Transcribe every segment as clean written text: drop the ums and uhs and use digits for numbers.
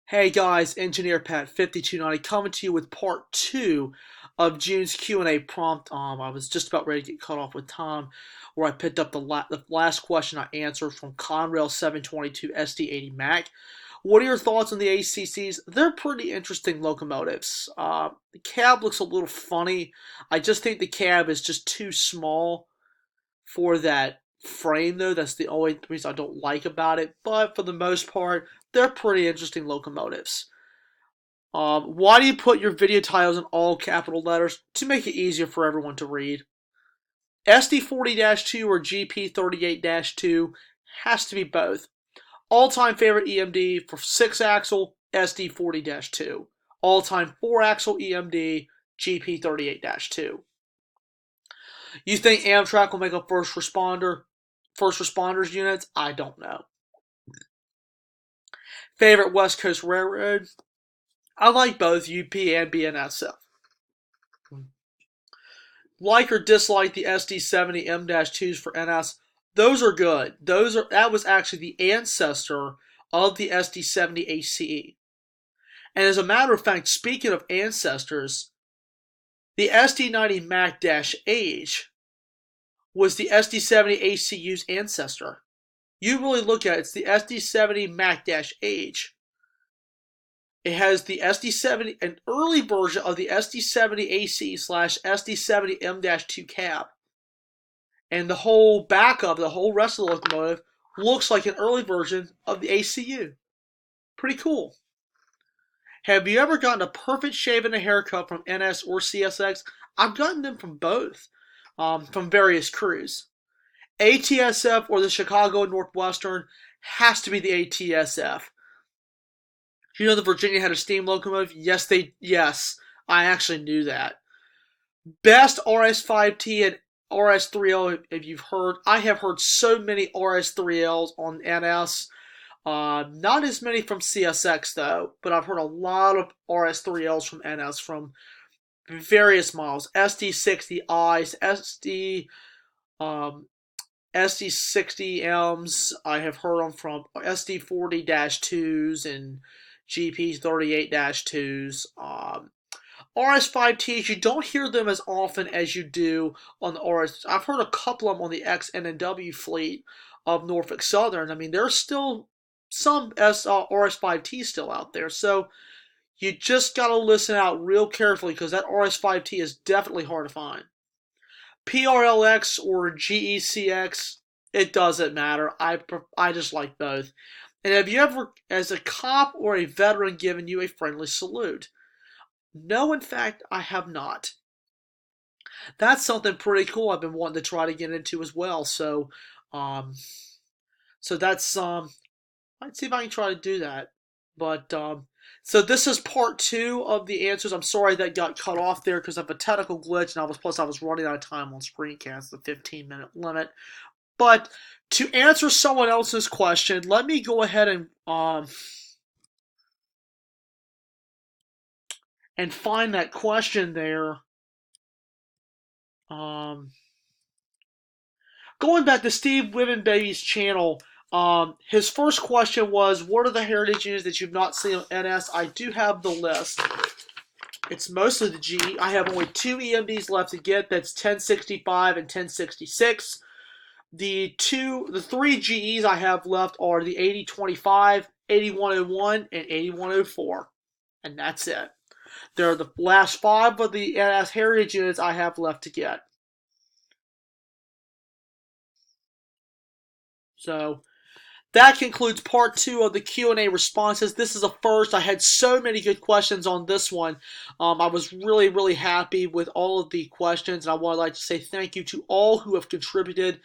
Hey guys, Engineer Pat 5290 coming to you with part 2 of June's Q&A prompt. I was just about ready to get cut off with Tom, where I picked up the last question I answered from Conrail 722 SD80 Mac. What are your thoughts on the ACCs? They're pretty interesting locomotives. The cab looks a little funny. I just think the cab is just too small for that frame, though. That's the only reason I don't like about it. But for the most part, they're pretty interesting locomotives. Why do you put your video titles in all capital letters? To make it easier for everyone to read. SD40-2 or GP38-2 has to be both. All-time favorite EMD for 6-axle, SD40-2. All-time 4-axle EMD, GP38-2. You think Amtrak will make a first responders units? I don't know. Favorite West Coast railroad? I like both UP and BNSF. Like or dislike the SD70 M-2s for NS? Those are good. That was actually the ancestor of the SD70 ACE. And as a matter of fact, speaking of ancestors, the SD90 Mac-H was the SD70 ACU's ancestor. You really look at it, it's the SD70 Mac-H. It has the SD70, an early version of the SD70 AC slash SD70 M-2 cab. And the whole backup, the whole rest of the locomotive, looks like an early version of the ACU. Pretty cool. Have you ever gotten a perfect shave and a haircut from NS or CSX? I've gotten them from both, from various crews. ATSF or the Chicago Northwestern has to be the ATSF. Do you know that Virginia had a steam locomotive? Yes, I actually knew that. Best RS5T and RS3L, if you've heard. I have heard so many RS3Ls on NS. Not as many from CSX, though, but I've heard a lot of RS3Ls from NS from various models. SD60Is, SD60Ms, I have heard them from SD40-2s and GP38-2s. RS5Ts, you don't hear them as often as you do on the RS. I've heard a couple of them on the XNW fleet of Norfolk Southern. I mean, there's still some RS5Ts still out there. So you just got to listen out real carefully because that RS5T is definitely hard to find. PRLX or GECX, it doesn't matter. I just like both. And have you ever, as a cop or a veteran, given you a friendly salute? No, in fact, I have not. That's something pretty cool I've been wanting to try to get into as well. Um, so that's I'd see if I can try to do that. But so this is part 2 of the answers. I'm sorry that got cut off there because of a technical glitch, and I was running out of time on screencast, the 15-minute limit. But to answer someone else's question, let me go ahead and find that question there. Going back to Steve Baby's channel, his first question was, what are the heritage units that you've not seen on NS? I do have the list. It's mostly the G. I have only 2 EMDs left to get. That's 1065 and 1066. The 3 GEs I have left are the 8025, 8101, and 8104. And that's it. They're the last 5 of the NS heritage units I have left to get. So that concludes part 2 of the Q&A responses. This is a first. I had so many good questions on this one. I was really happy with all of the questions, and I would like to say thank you to all who have contributed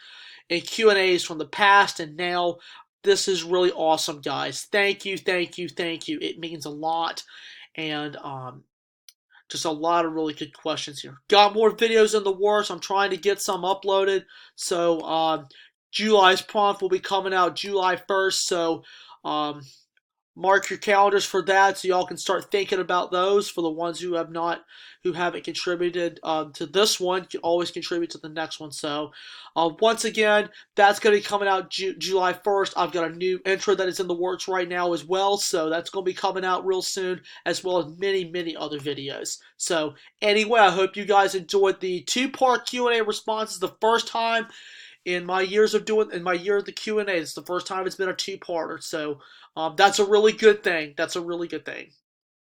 in Q&As from the past and now. This is really awesome, guys. Thank you. It means a lot, and just a lot of really good questions here. Got more videos in the works. I'm trying to get some uploaded, so July's prompt will be coming out July 1st, so mark your calendars for that, so y'all can start thinking about those. For the ones who haven't contributed to this one, you can always contribute to the next one. So, once again, that's going to be coming out July 1st. I've got a new intro that is in the works right now as well, so that's going to be coming out real soon, as well as many other videos. So, anyway, I hope you guys enjoyed the two-part Q&A responses. The first time in my year of the Q&A, it's the first time it's been a two-parter. So that's a really good thing. That's a really good thing.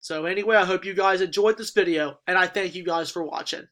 So anyway, I hope you guys enjoyed this video, and I thank you guys for watching.